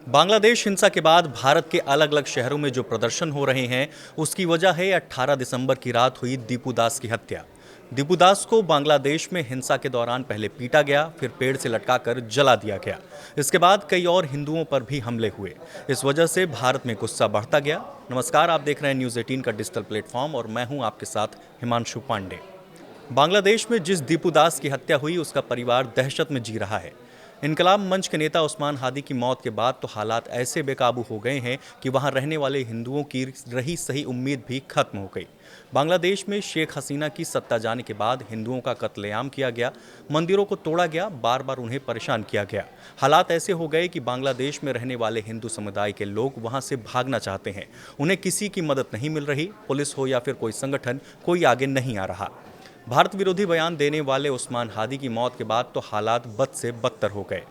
बांग्लादेश हिंसा के बाद भारत के अलग अलग शहरों में जो प्रदर्शन हो रहे हैं, उसकी वजह है 18 दिसंबर की रात हुई दीपू दास की हत्या। दीपू दास को बांग्लादेश में हिंसा के दौरान पहले पीटा गया, फिर पेड़ से लटकाकर जला दिया गया। इसके बाद कई और हिंदुओं पर भी हमले हुए। इस वजह से भारत में गुस्सा बढ़ता गया। नमस्कार, आप देख रहे हैं न्यूज़ 18 का डिजिटल प्लेटफॉर्म और मैं हूं आपके साथ हिमांशु पांडे। बांग्लादेश में जिस दीपू दास की हत्या हुई, उसका परिवार दहशत में जी रहा है। इनकलाब मंच के नेता उस्मान हादी की मौत के बाद तो हालात ऐसे बेकाबू हो गए हैं कि वहां रहने वाले हिंदुओं की रही सही उम्मीद भी खत्म हो गई। बांग्लादेश में शेख हसीना की सत्ता जाने के बाद हिंदुओं का कत्लेआम किया गया, मंदिरों को तोड़ा गया, बार बार उन्हें परेशान किया गया। हालात ऐसे हो गए कि बांग्लादेश में रहने वाले हिंदू समुदाय के लोग वहां से भागना चाहते हैं। उन्हें किसी की मदद नहीं मिल रही। पुलिस हो या फिर कोई संगठन, कोई आगे नहीं आ रहा। भारत विरोधी बयान देने वाले उस्मान हादी की मौत के बाद तो हालात बद से बदतर हो गए।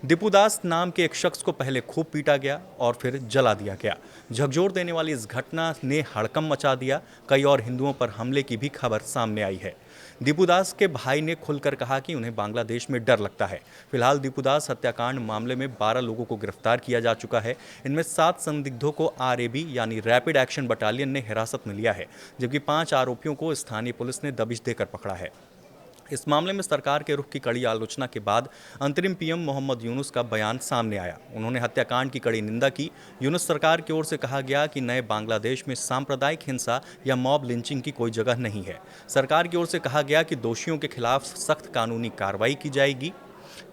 दीपू दास नाम के एक शख्स को पहले खूब पीटा गया और फिर जला दिया गया। झकझोर देने वाली इस घटना ने हड़कंप मचा दिया। कई और हिंदुओं पर हमले की भी खबर सामने आई है। दीपू दास के भाई ने खुलकर कहा कि उन्हें बांग्लादेश में डर लगता है। फिलहाल दीपू दास हत्याकांड मामले में 12 लोगों को गिरफ्तार किया जा चुका है। इनमें 7 संदिग्धों को आरएबी यानी रैपिड एक्शन बटालियन ने हिरासत में लिया है, जबकि 5 आरोपियों को स्थानीय पुलिस ने दबिश देकर पकड़ा है। इस मामले में सरकार के रुख की कड़ी आलोचना के बाद अंतरिम पीएम मोहम्मद यूनुस का बयान सामने आया। उन्होंने हत्याकांड की कड़ी निंदा की। यूनुस सरकार की ओर से कहा गया कि नए बांग्लादेश में सांप्रदायिक हिंसा या मॉब लिंचिंग की कोई जगह नहीं है। सरकार की ओर से कहा गया कि दोषियों के खिलाफ सख्त कानूनी कार्रवाई की जाएगी।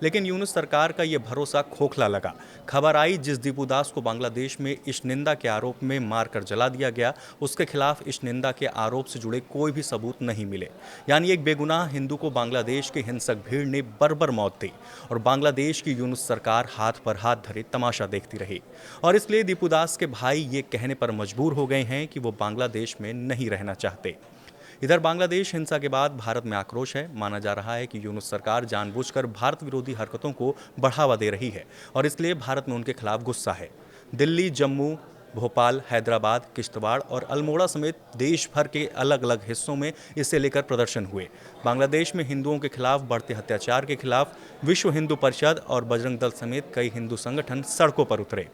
लेकिन यूनुस सरकार का यह भरोसा खोखला लगा। खबर आई, जिस दीपू दास को बांग्लादेश में इश्निंदा के आरोप में मारकर जला दिया गया, उसके खिलाफ इश्निंदा के आरोप से जुड़े कोई भी सबूत नहीं मिले। यानी एक बेगुनाह हिंदू को बांग्लादेश के हिंसक भीड़ ने बर्बर मौत दी और बांग्लादेश की यूनुस सरकार हाथ पर हाथ धरे तमाशा देखती रही। और इसलिए दीपू दास के भाई ये कहने पर मजबूर हो गए हैं कि वो बांग्लादेश में नहीं रहना चाहते। इधर बांग्लादेश हिंसा के बाद भारत में आक्रोश है। माना जा रहा है कि यूनुस सरकार जानबूझकर भारत विरोधी हरकतों को बढ़ावा दे रही है और इसलिए भारत में उनके खिलाफ गुस्सा है। दिल्ली, जम्मू, भोपाल, हैदराबाद, किश्तवाड़ और अल्मोड़ा समेत देश भर के अलग अलग हिस्सों में इसे लेकर प्रदर्शन हुए। बांग्लादेश में हिंदुओं के खिलाफ बढ़ते अत्याचार के खिलाफ विश्व हिंदू परिषद और बजरंग दल समेत कई हिंदू संगठन सड़कों पर उतरे।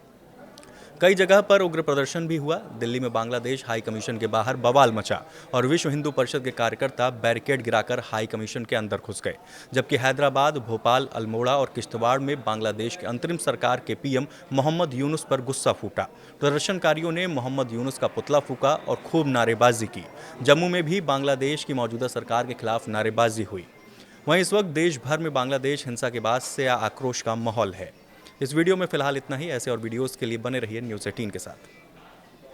कई जगह पर उग्र प्रदर्शन भी हुआ। दिल्ली में बांग्लादेश हाई कमीशन के बाहर बवाल मचा और विश्व हिंदू परिषद के कार्यकर्ता बैरिकेड गिराकर हाई कमीशन के अंदर घुस गए। जबकि हैदराबाद, भोपाल, अल्मोड़ा और किश्तवाड़ में बांग्लादेश के अंतरिम सरकार के पीएम मोहम्मद यूनुस पर गुस्सा फूटा। प्रदर्शनकारियों ने मोहम्मद यूनुस का पुतला फूका और खूब नारेबाजी की। जम्मू में भी बांग्लादेश की मौजूदा सरकार के खिलाफ नारेबाजी हुई। वहीं इस वक्त देश भर में बांग्लादेश हिंसा के बाद से आक्रोश का माहौल है। इस वीडियो में फिलहाल इतना ही। ऐसे और वीडियोस के लिए बने रहिए न्यूज़ 18 के साथ।